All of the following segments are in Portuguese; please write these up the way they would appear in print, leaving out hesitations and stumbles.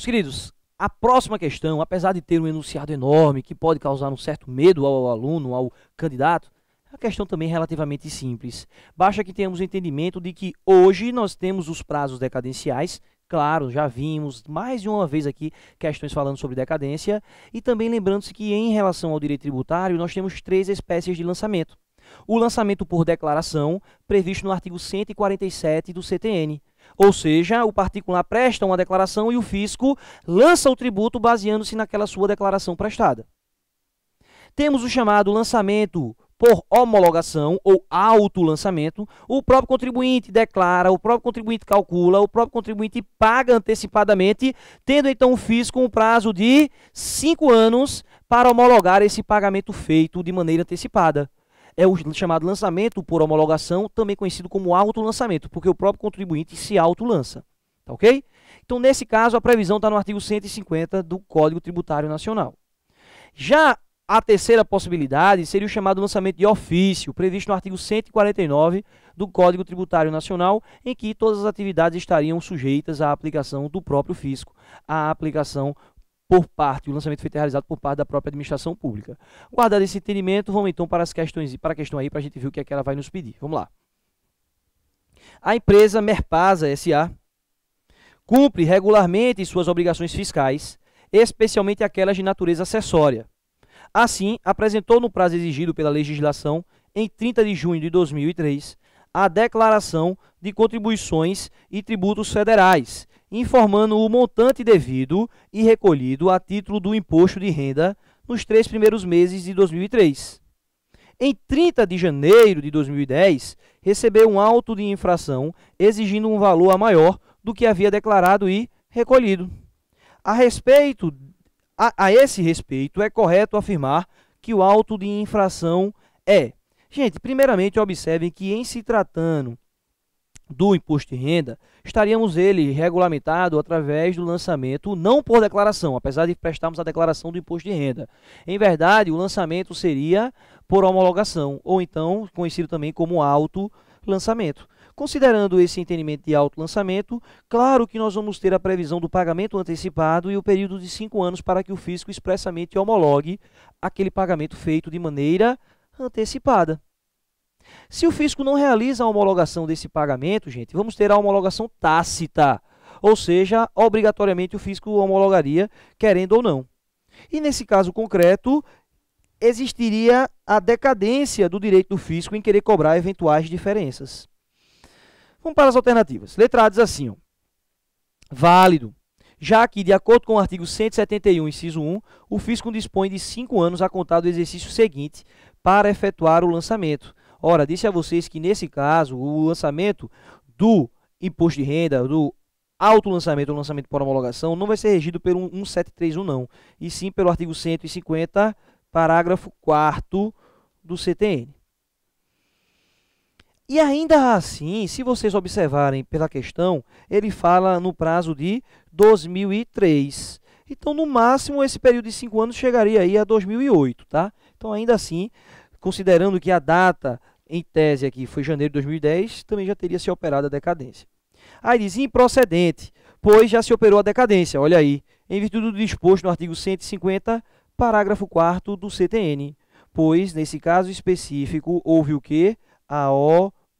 Meus queridos, a próxima questão, apesar de ter um enunciado enorme que pode causar um certo medo ao aluno, ao candidato, a questão também é relativamente simples. Basta que tenhamos o entendimento de que hoje nós temos os prazos decadenciais. Claro, já vimos mais de uma vez aqui questões falando sobre decadência. E também lembrando-se que em relação ao direito tributário, nós temos 3 espécies de lançamento. O lançamento por declaração, previsto no artigo 147 do CTN. Ou seja, o particular presta uma declaração e o fisco lança o tributo baseando-se naquela sua declaração prestada. Temos o chamado lançamento por homologação ou autolançamento. O próprio contribuinte declara, o próprio contribuinte calcula, o próprio contribuinte paga antecipadamente, tendo então o fisco um prazo de 5 anos para homologar esse pagamento feito de maneira antecipada. É o chamado lançamento por homologação, também conhecido como autolançamento, porque o próprio contribuinte se autolança. Tá ok? Então, nesse caso, a previsão está no artigo 150 do Código Tributário Nacional. Já a terceira possibilidade seria o chamado lançamento de ofício, previsto no artigo 149 do Código Tributário Nacional, em que todas as atividades estariam sujeitas à aplicação do próprio fisco, à aplicação por parte, o lançamento feito realizado por parte da própria administração pública. Guardado esse entendimento, vamos então para as questões, para a questão aí, para a gente ver o que é que ela vai nos pedir. Vamos lá. A empresa Merpasa S.A. cumpre regularmente suas obrigações fiscais, especialmente aquelas de natureza acessória. Assim, apresentou no prazo exigido pela legislação, em 30 de junho de 2003, a declaração de contribuições e tributos federais, informando o montante devido e recolhido a título do imposto de renda nos 3 primeiros meses de 2003. Em 30 de janeiro de 2010, recebeu um auto de infração exigindo um valor maior do que havia declarado e recolhido. A esse respeito, é correto afirmar que o auto de infração é... Gente, primeiramente, observem que em se tratando do imposto de renda, estaríamos ele regulamentado através do lançamento, não por declaração, apesar de prestarmos a declaração do imposto de renda. Em verdade, o lançamento seria por homologação, ou então conhecido também como auto-lançamento. Considerando esse entendimento de auto-lançamento, claro que nós vamos ter a previsão do pagamento antecipado e o período de 5 anos para que o fisco expressamente homologue aquele pagamento feito de maneira antecipada. Se o fisco não realiza a homologação desse pagamento, gente, vamos ter a homologação tácita, ou seja, obrigatoriamente o fisco homologaria, querendo ou não. E nesse caso concreto, existiria a decadência do direito do fisco em querer cobrar eventuais diferenças. Vamos para as alternativas. Letra A diz assim, ó, válido, já que, de acordo com o artigo 171, inciso 1, o fisco dispõe de 5 anos a contar do exercício seguinte para efetuar o lançamento. Ora, disse a vocês que, nesse caso, o lançamento do imposto de renda, do autolançamento ou lançamento por homologação, não vai ser regido pelo 1731, não, e sim pelo artigo 150, parágrafo 4º do CTN. E ainda assim, se vocês observarem pela questão, ele fala no prazo de 2003. Então, no máximo, esse período de 5 anos chegaria aí a 2008, tá? Então, ainda assim, considerando que a data em tese aqui foi janeiro de 2010, também já teria se operado a decadência. Aí diz improcedente, pois já se operou a decadência, olha aí, em virtude do disposto no artigo 150, parágrafo 4º do CTN, pois, nesse caso específico, houve o quê? A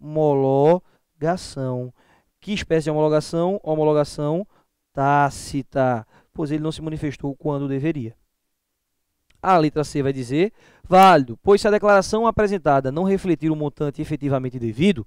homologação. Que espécie de homologação? Homologação tácita, pois ele não se manifestou quando deveria. A letra C vai dizer, válido, pois se a declaração apresentada não refletir o montante efetivamente devido,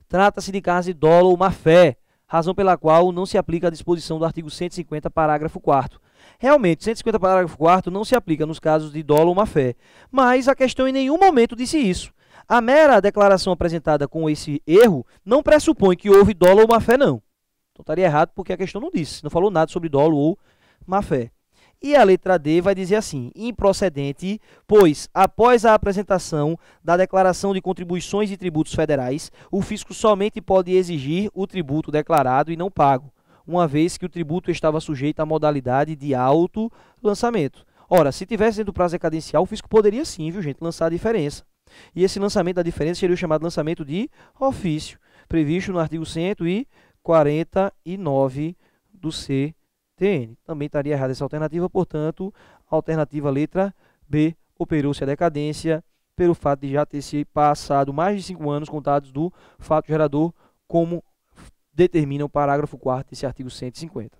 trata-se de caso de dolo ou má-fé, razão pela qual não se aplica a disposição do artigo 150, parágrafo 4º. Realmente, 150, parágrafo 4º não se aplica nos casos de dolo ou má-fé, mas a questão em nenhum momento disse isso. A mera declaração apresentada com esse erro não pressupõe que houve dolo ou má-fé, não. Então estaria errado porque a questão não disse, não falou nada sobre dolo ou má-fé. E a letra D vai dizer assim, improcedente, pois, após a apresentação da declaração de contribuições e tributos federais, o fisco somente pode exigir o tributo declarado e não pago, uma vez que o tributo estava sujeito à modalidade de auto-lançamento. Ora, se tivesse dentro do prazo decadencial, o fisco poderia sim, viu, gente, lançar a diferença. E esse lançamento da diferença seria o chamado lançamento de ofício, previsto no artigo 149 do CTN. TN. Também estaria errada essa alternativa, portanto, a alternativa letra B, operou-se a decadência pelo fato de já ter se passado mais de 5 anos contados do fato gerador, como determina o parágrafo 4º desse artigo 150.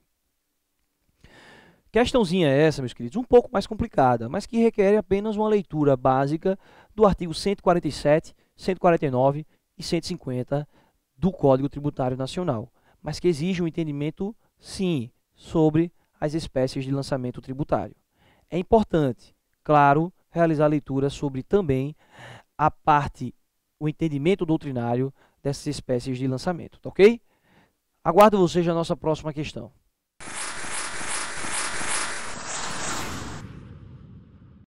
Questãozinha essa, meus queridos, um pouco mais complicada, mas que requer apenas uma leitura básica do artigo 147, 149 e 150 do Código Tributário Nacional, mas que exige um entendimento, sim, sobre as espécies de lançamento tributário. É importante, claro, realizar a leitura sobre também a parte, o entendimento doutrinário dessas espécies de lançamento, tá ok? Aguardo vocês na nossa próxima questão.